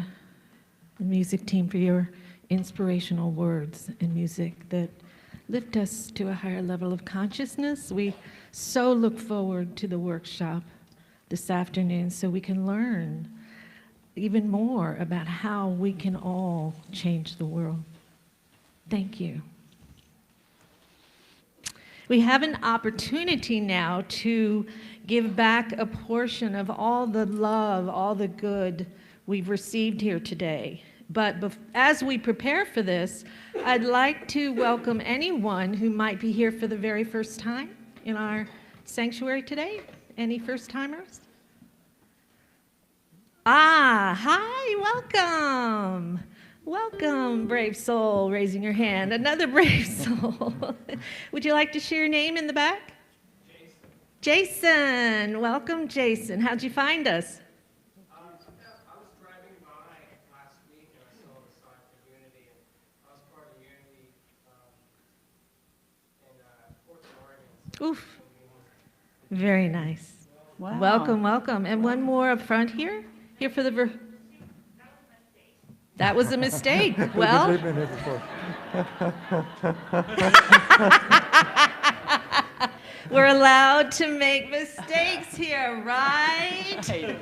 the music team, for your inspirational words and music that lift us to a higher level of consciousness. We so look forward to the workshop this afternoon so we can learn even more about how we can all change the world. Thank you. We have an opportunity now to give back a portion of all the love, all the good we've received here today. But as we prepare for this, I'd like to welcome anyone who might be here for the very first time in our sanctuary today. Any first-timers? Hi, welcome. Welcome, brave soul, raising your hand. Another brave soul. Would you like to share your name in the back? Jason. Welcome, Jason. How'd you find us? I was driving by last week and I saw the sign for Unity, and I was part of Unity in Portland, Oregon. Oof. Very nice. Wow. Welcome, welcome. And one more up front here. Here for the... That was a mistake. Well... They've been here before. We're allowed to make mistakes here, right?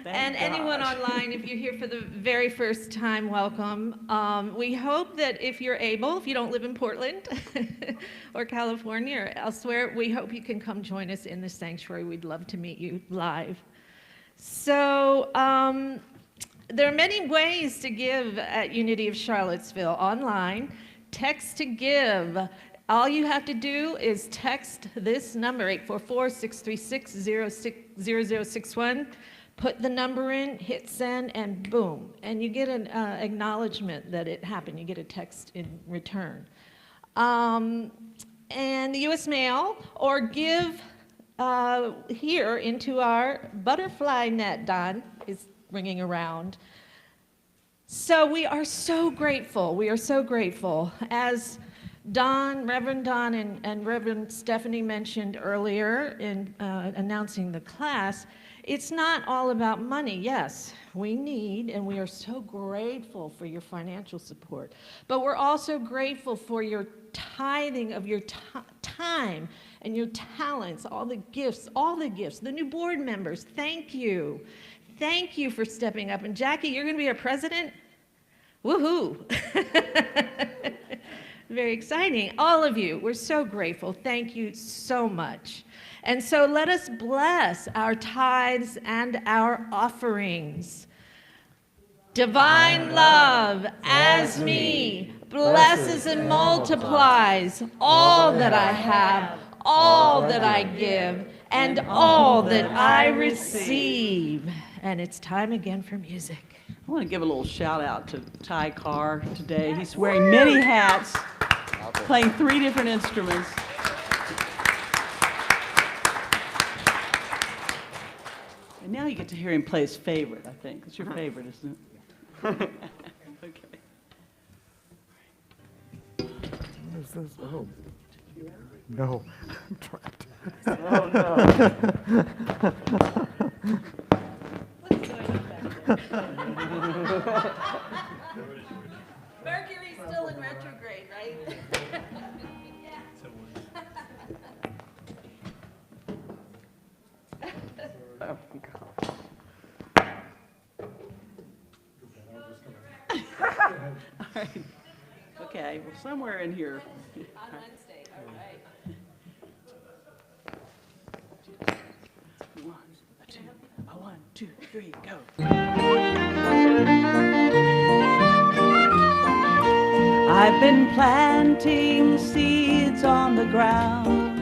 And anyone online, if you're here for the very first time, welcome. We hope that if you're able, if you don't live in Portland or California or elsewhere, we hope you can come join us in the sanctuary. We'd love to meet you live. So there are many ways to give at Unity of Charlottesville online. Text to give. All you have to do is text this number, 844-636-0061. Put the number in, hit send, and boom. And you get an acknowledgement that it happened. You get a text in return. And the U.S. mail, or give here into our butterfly net. Don is ringing around. So we are so grateful. We are so grateful. As Reverend Don and Reverend Stephanie mentioned earlier in announcing the class, it's not all about money. Yes, we need, and we are so grateful for your financial support, but we're also grateful for your tithing of your time and your talents, all the gifts, the new board members. Thank you. Thank you for stepping up. And Jackie, you're going to be our president? Woohoo! Very exciting. All of you, we're so grateful. Thank you so much. And so let us bless our tithes and our offerings. Divine love, as me, blesses and multiplies all that I have, all that I give, and all that I receive. And it's time again for music. I want to give a little shout out to Ty Carr today. He's wearing many hats, playing 3 different instruments. And now you get to hear him play his favorite, I think. It's your favorite, isn't it? Okay. What is this? Oh. No, I'm trapped. Oh, no. Mercury's still in retrograde, right? Oh, God. All right. Okay, well, somewhere in here. On Wednesday, all right. 1, 2, 3, go. I've been planting seeds on the ground,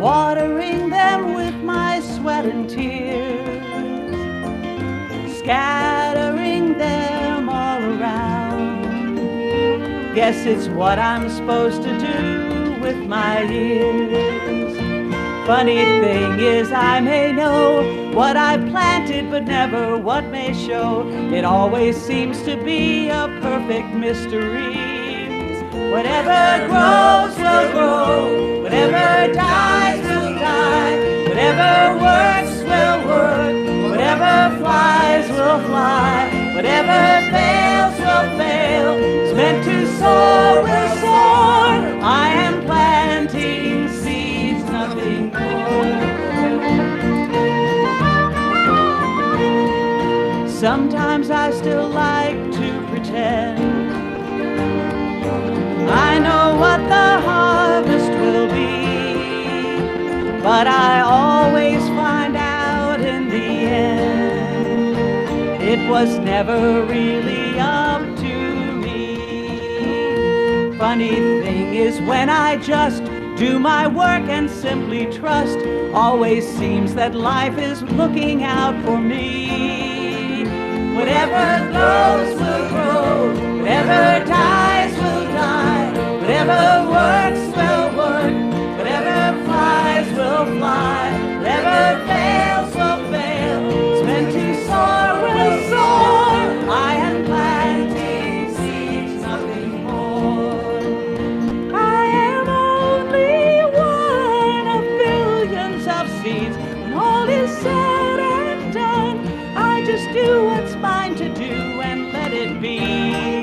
watering them with my sweat and tears, scattering them all around. Guess it's what I'm supposed to do with my years. Funny thing is I may know what I've planted, but never what may show. It always seems to be a perfect mystery. Whatever grows will grow, whatever dies will die, whatever works will work, whatever flies will fly, whatever fails will fail. It's meant to soar will soar. I am planting seeds, nothing more. Sometimes I still like to pretend I know what the harvest will be, but I always find out in the end it was never really up to me. Funny thing is when I just do my work and simply trust, always seems that life is looking out for me. Whatever grows will grow, whatever dies will die, whatever works will work, whatever flies will fly, whatever fails will fail. It's meant to soar will soar. I am planting seeds, nothing more. I am only one of billions of seeds. When all is said and done, I just do what's mine to do and let it be.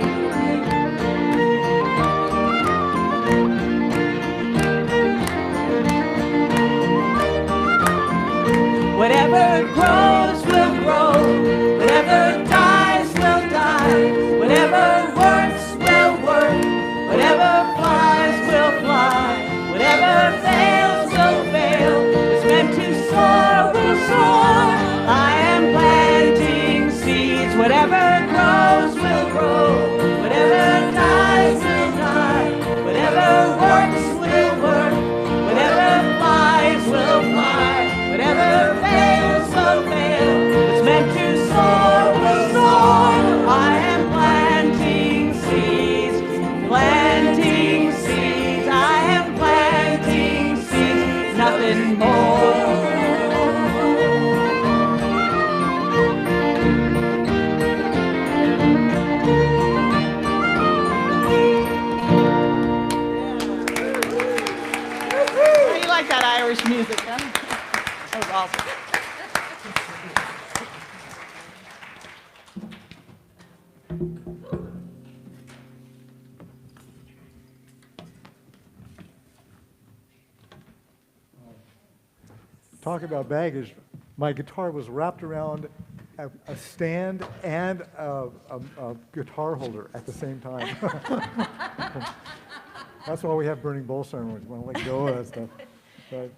Whatever grows will grow, whatever dies will die, whatever works will work, whatever flies will fly, whatever fails will fail. It's meant to soar will soar. I am planting seeds. Whatever grows will grow, whatever dies will die, whatever works will work, whatever flies will fly, whatever fails will fail. It's meant to soar will soar. I am planting seeds, planting seeds. I am planting seeds, nothing more. You like that Irish music, huh? That was awesome. Talk about baggage. My guitar was wrapped around a stand and a guitar holder at the same time. That's why we have burning bowl ceremonies. We want to let go of that stuff. But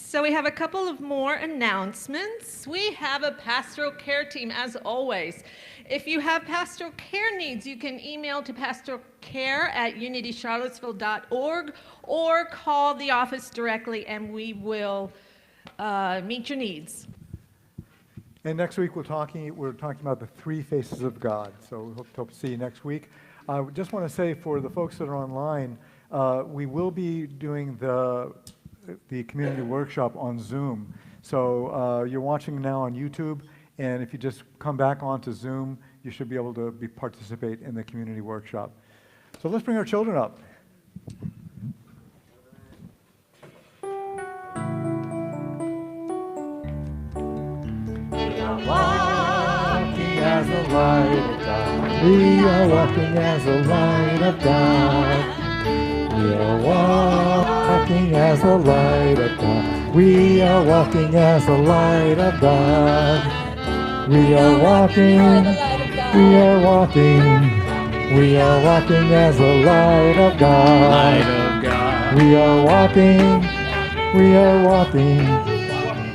So we have a couple of more announcements. We have a pastoral care team, as always. If you have pastoral care needs, you can email to pastoralcare@unitycharlottesville.org or call the office directly, and we will meet your needs. And next week we're talking about the three faces of God. So we hope to see you next week. I just want to say for the folks that are online, we will be doing the community workshop on Zoom. So you're watching now on YouTube, and if you just come back onto Zoom, you should be able to participate in the community workshop. So let's bring our children up. Walking as the light of God. We are walking as the light of God. We are walking as the light of God. We are walking as the light of God. We are walking. We are walking. We are walking as the light of God. Light of God. We are walking. We are walking.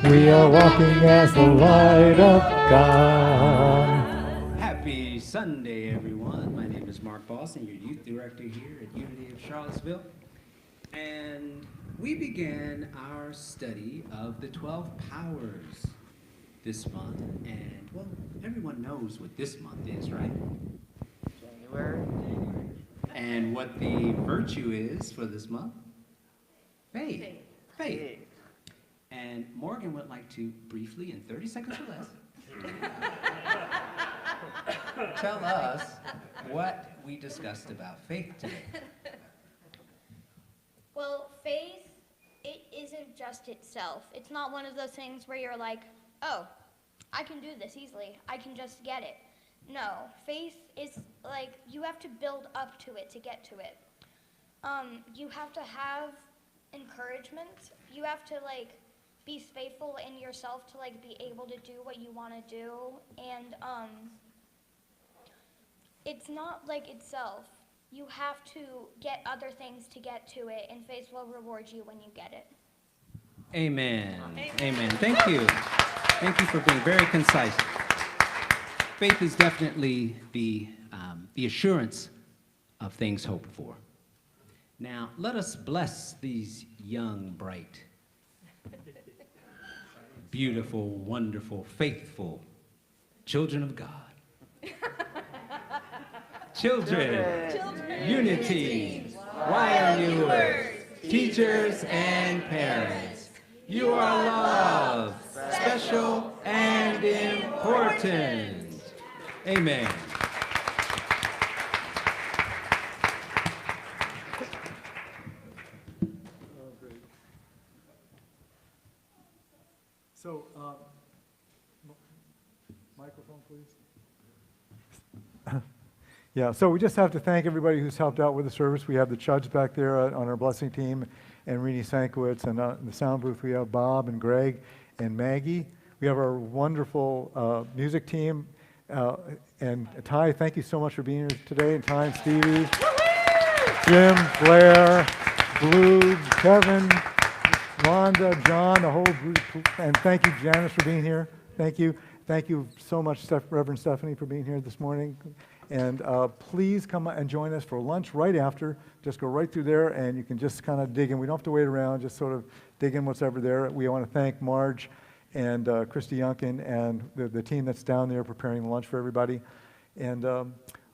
We are walking as the light of God. Happy Sunday, everyone. My name is Mark Boston, your youth director here at Unity of Charlottesville. And we began our study of the 12 powers this month. And, well, everyone knows what this month is, right? January. And what the virtue is for this month? Faith. Faith. And Morgan would like to briefly, in 30 seconds or less, tell us what we discussed about faith today. Well, faith, it isn't just itself. It's not one of those things where you're like, oh, I can do this easily. I can just get it. No, faith is like, you have to build up to it to get to it. You have to have encouragement. You have to like be faithful in yourself to like be able to do what you want to do. And it's not like itself. You have to get other things to get to it, and faith will reward you when you get it. Amen. Amen. Thank you. Thank you for being very concise. Faith is definitely the assurance of things hoped for. Now, let us bless these young, bright, beautiful, wonderful, faithful children of God. Children, unity, why are you words? Teachers and parents, you are loved, special, and important. Amen. So, microphone, please. Yeah, so we just have to thank everybody who's helped out with the service. We have the Chuds back there on our blessing team, and Rini Sankowitz, and in the sound booth we have Bob and Greg and Maggie. We have our wonderful music team, and Ty, thank you so much for being here today, and Ty and Stevie, Jim, Blair, Blue, Kevin, Rhonda, John, the whole group, and thank you, Janice, for being here. Thank you. Thank you so much, Reverend Stephanie, for being here this morning. And please come and join us for lunch right after. Just go right through there, and you can just kind of dig in. We don't have to wait around. Just sort of dig in what's ever there. We want to thank Marge and Christy Yunkin and the team that's down there preparing lunch for everybody. And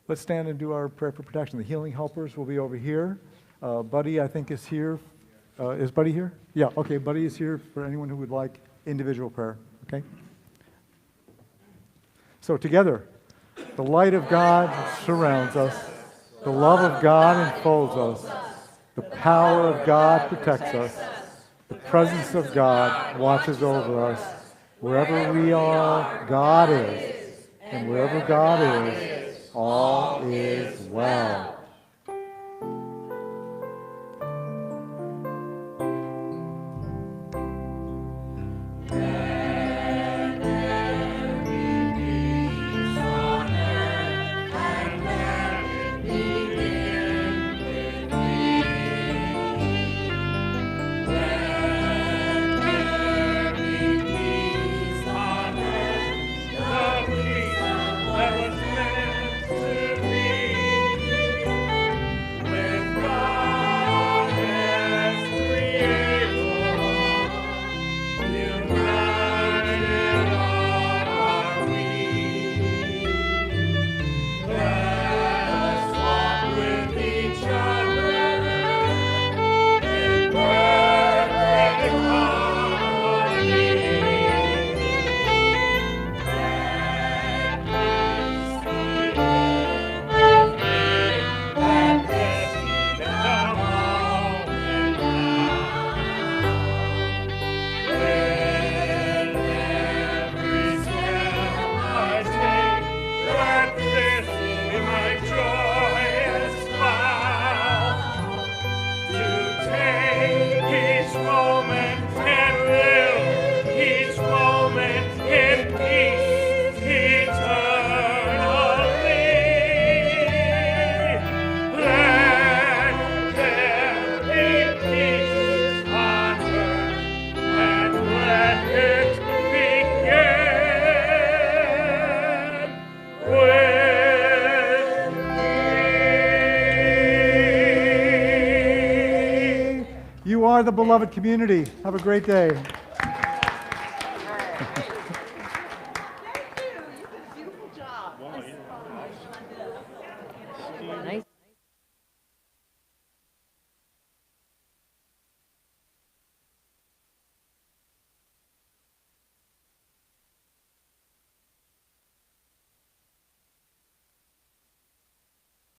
let's stand and do our prayer for protection. The healing helpers will be over here. Buddy, I think, is here. Is Buddy here? Yeah, okay. Buddy is here for anyone who would like individual prayer. Okay? So together, the light of God surrounds us. The love of God enfolds us. The power of God protects us. The presence of God watches over us. Wherever we are, God is. And wherever God is, all is well. You are the beloved community. Have a great day.